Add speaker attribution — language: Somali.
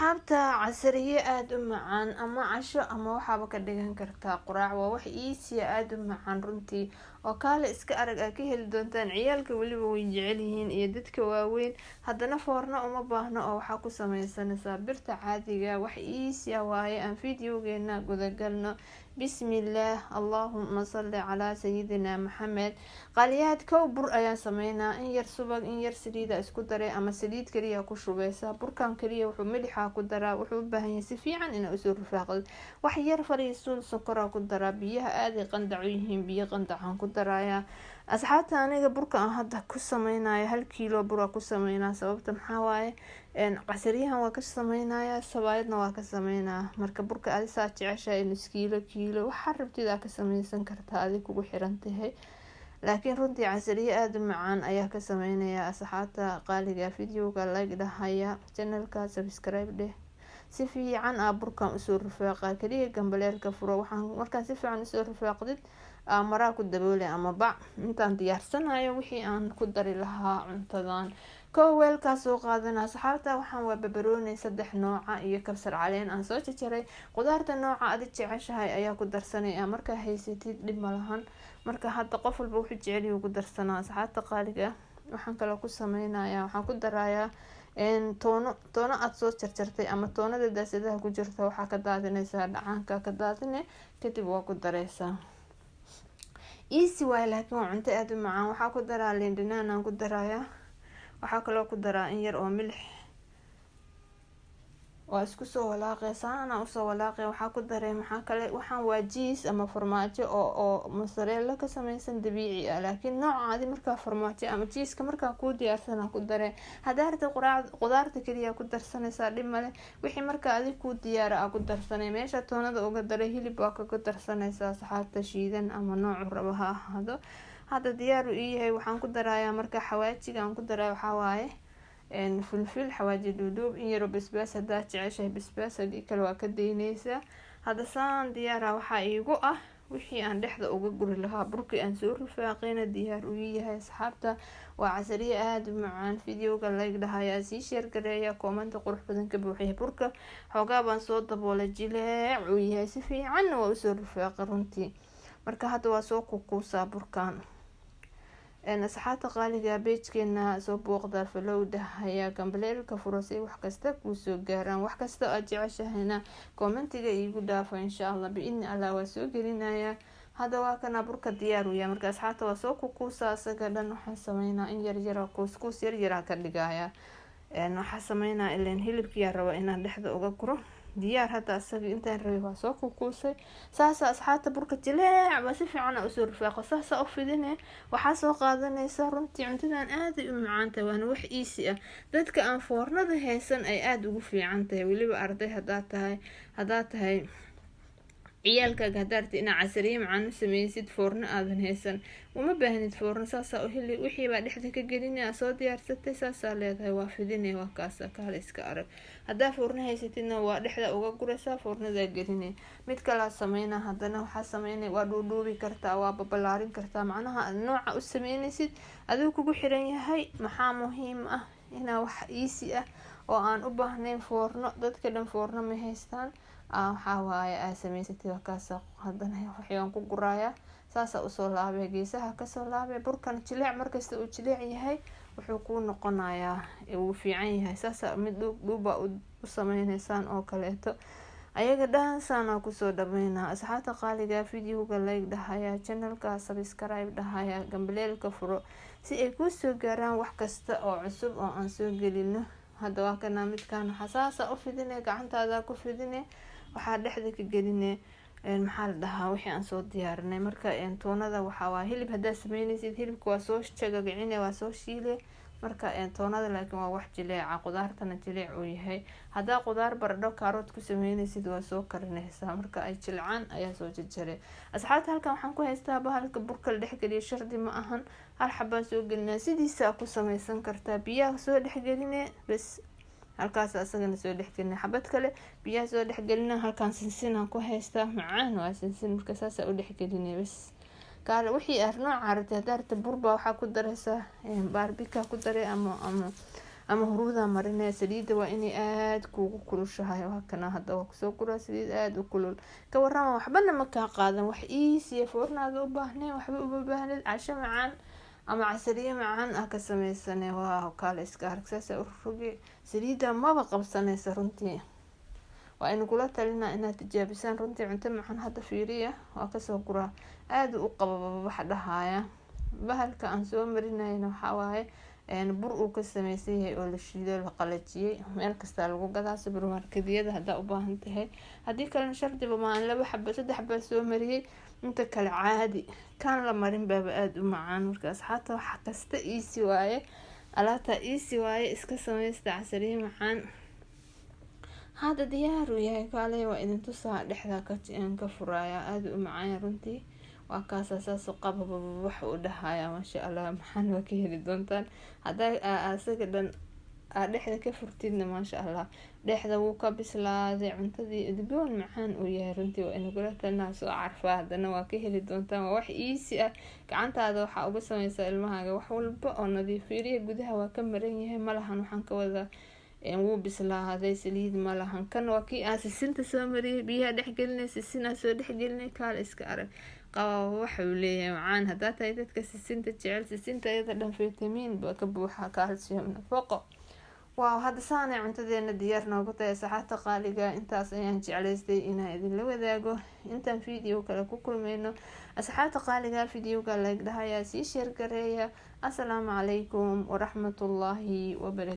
Speaker 1: asxaabta casariye aad u macaan ama casho ama waxaaba ka dhigan kartaa quraac waa wax iisiya aad u macaan runtii oo kaale iska arag aa ka heli doontaan ciyaalka weliba way jecel yihiin iyo dadka waaweyn haddana foorno uma baahno oo waxaa ku sameysanaysaa birta caadiga wax iisiya waaye aan fideogeena gudagalno bismillaah allaahuma salli calaa sayidina maxamed qaaliyaad kow bur ayaan sameynaa in yar subag in yar saliida isku daray ama saliid kaliya ku shubeysa burkan kaliya wuxuu milixaa ku daraa wuxuu u baahan yahay si fiican inaa usoo rufaaqdid wax yar fariisuul sokoraa ku daraa biyaha aaday qandac u yihiin biyo qandacaan ku darayaa asxaabta aniga burka aan hadda ku sameynayo 1 kiilo bura ku sameynaa sababta maxaa waaye casariyahan waa ka sameynaya sabaayadna waa ka sameynaa marka burka adi saa jeceshahay nus kiilo waxaa rabtid aa ka sameysan kartaa adi kugu xiran tahay laakiin runtii casariye aada u macaan ayaa ka sameynaya asxaabta qaaliga videoga like dhahaya channelka subscribe dheh si fiican aa burkan usoo rufaaqa kaliya gambaleelka furo waxaan markaan si fiican usoo rufaaqdid maraa ku daboole ama bac intaan diyaarsanayo wixii aan ku dari lahaa cuntadan kow weelkaa soo qaadana asxaabta waxaan waa barbarooni 3 nooca iyo kabsar caleen aan soo jajaray qudaarta nooca adi jeceshahay ayaa ku darsanaya markaa haysatid dhib malahan marka hadda qof walba wuxuu jecel yahay ku darsanaa asxaabta qaaliga waxaan kale ku sameynaya waxaan ku darayaa toono aad soo jarjartay ama toonada daasadaha ku jirta waxaa ka daadinaysaa dhacaanka ka daadine kadib waa ku dareysaa easy waaye laakiin waa cunto aada u macaan waxaa ku daraa liin dhanaan aan ku darayaa waxaa kaloo ku daraa in yar oo milix waa isku soo walaaqay saana usoo walaaqay waxaa ku daray maxaa kale waxaan waa jiis ama farmaajo oo mozzarella ka sameysan dabiici ah laakiin noocaadi markaa farmaajo ama jiiska markaa kuu diyaarsana ku daray hadaa rabtid qudaarta kaliya ku darsanaysaa dhib male wixii markaa adi kuu diyaara aa ku darsanay meesha toonada uga daray hilib waa kaga darsanaysaa saxaabta shiidan ama noocu raba ha ahaado hadda diyaar u yahay waxaan ku darayaa markaa xawaajiga aan ku daray waxaa waaye filfil xawaaji duuduub in yaro basbaas hadaa jeceshahay basbaas hadii kale waa ka daynaysaa hadda saan diyaara waxaa iigu ah wixii aan dhexda uga guri lahaa burkii aan soo rufaaqeyna diyaar u yahay asxaabta waa casariye aada u macaan videoga like dhahayaa sii sheer gareeya koomanta qurux badan ka buuxiya burka xoogaa baan soo daboolay jileec uu yahay si fiicanna waa usoo rufaaqay runtii marka hadda waa soo kukuusaa burkan asxaabta qaaliga beejkeena soo booqda falowda haya gambaleelka furo si wax kasta kuu soo gaaraan wax kasta aad jeceshahayna koomentiga iigu dhaafo insha allah biidni allah waa soo gelinaya hadda waa kana burka diyaar u yahay marka asxaabta waa soo kukuusa asaga dhan waxaan sameynaa in yaryara kuuskuus yaryara ka dhigaya waxaa sameynaa ileen hilibkiyaa raba inaan dhexda uga guro diyaar hadda asaga intaan rabay waa soo kukuusay saasa asxaabta burka jileec ba si fiican usoo rufaaqo saasa u fidine waxaa soo qaadanaysa runtii cuntadan aada u macaantahay waana wax iisi ah dadka aan foornada haysan ay aada ugu fiican tahay weliba arday hadaa tahay ciyaalkaaga hadaarti inaa casariye macaan u sameysid foorno aadan haysan uma baahnid foorno saasaa u heli wixiibaa dhexda ka gelinaa soo diyaarsatay saasaa leedahay waa fidine waa kaasa kaala iska arag hadaa foorno haysatidna waa dhexda uga guraysaa foornadaa geline mid kalaa sameynaa haddana waxaa sameynay waa dhuudhuubi kartaa waa babalaarin kartaa macnaha nooca u sameynaysid aduu kugu xiran yahay maxaa muhiim ah inaa wax iisi ah oo aan u baahnayn foorno dadka dhan foorno ma haystaan waxaa waaye aa sameysatay wakaasa haddana waxaan ku gurayaa saasa usoo laabay geesaha kasoo laabay burkan jileec markasta uu jileec yahay wuxuu kuu noqonayaa uu fiican yahay saasa mid dhuuba u sameynaysaan oo kaleeto ayaga dhaansaana kusoo dhameynaa asxaabta qaaliga videoga like dhahaya channelka subscribe dhahaya gambaleelka furo si ay kuu soo gaaraan wax kasta oo cusub oo aan soo gelino hadda waa kana midkaan xasaasa u fidine gacantaada ku fidine waxaa dhexda ka geline maxaa la dhahaa wixii aan soo diyaarinay marka toonada waxaa waa hilib hadaa sameynaysid hilibka waa soo jagagicine waa soo shiile marka toonada laakiin waa wax jileeca qudaartana jileec uu yahay hadaa qudaar baradho kaarood ku sameynaysid waa soo karinaysaa marka ay jilcaan ayaa soo jajaray asxaabta halkan waxaan ku haystaa bahalka burka la dhexgeliya shardi ma ahan hal xabaan soo gelinaa sidiisa ku sameysan kartaa biyaha soo dhexgeline bas halkaas asagana soo dhexgelina xabad kale biyaha soo dhexgelina halkaan sinsinaan ku haystaa macaan waa sinsin marka saasa u dhexgelina bas kaale wixii nooca rabtay hadaa rabta burba waxaa ku daraysaa baarbika ku daray ama ama huruuda marinaya. saliida waa inay aada kuugu kulushahay. hakana hadda waa kusoo guraa saliid aada u kulul. ka warama waxbana makaa qaadan, wax iisiya foornaada u baahneen, waxba uma baahnid. casho macaan ama casariye macaan ka sameysane. waa kaale iska arag saasa u rogi. saliida maba qabsanaysa runtii. waa inu kula talinaa inaad tijaabisaan runtii. cunto macaan hadda fiiriya waa kasoo guraa, aada u qababa wax dhahaya. bahalka aan soo marinayna waxaa waaye bur uu ka sameysan yahay oo la shiido la qalajiyey. meel kasta lagu gadaa supermarketyada haddaa u baahan tahay. haddii kalena shardiba maan 2 xabo 3 xabo soo mariyey. inta kale caadi kan la marin baaba aada u macaan. markaas xataa wax kasta easy waaye, alaabta easy waaye. iska sameysta casariye macaan hada diyaar u yahay. kaale waa idin tusaa dhexda ka furaya, aada u macaan runtii. waa kaas asaas qababa wax u dhahaya masha Allah. maxaan waa ka heli doontaan haday asaga dhan dhexda ka furtidna masha Allah. dhexda wuu ka bislaaday, cuntadii udgoon macaan u yahay runtii. waa inuu kula talnaa soo carfaa. hadana waa ka heli doontaan. waa wax easy ah. gacantaada waxa uga sameysaa ilmahaaga wax walba oo nadiif. fiiriya gudaha waa ka maran yahay, malahan waxaan ka wada wuu bislaaday, saliid malahan. kan waa kii aan sisinta soo mariyay, biyaha dhex gelinay, sisinaa soo dhex gelinay. kaal iska arag qaba waxa uu leeyahay macaan. haddaa tahay dadka sisinta jecel, sisinta iyada dhan fitamiin ba ka buuxa, calcium, nafaqo. waaw hadda saanay cuntadeena diyaar noogu tahay saxaabta qaaliga. intaas ayaan jeclaystay inaan idinla wadaago. intaan video kale ku kulmayno asxaabta qaaliga, videoga like dhahaya, sii share gareeya. assalaamu calaykum waraxmatullaahi wabarakatuh.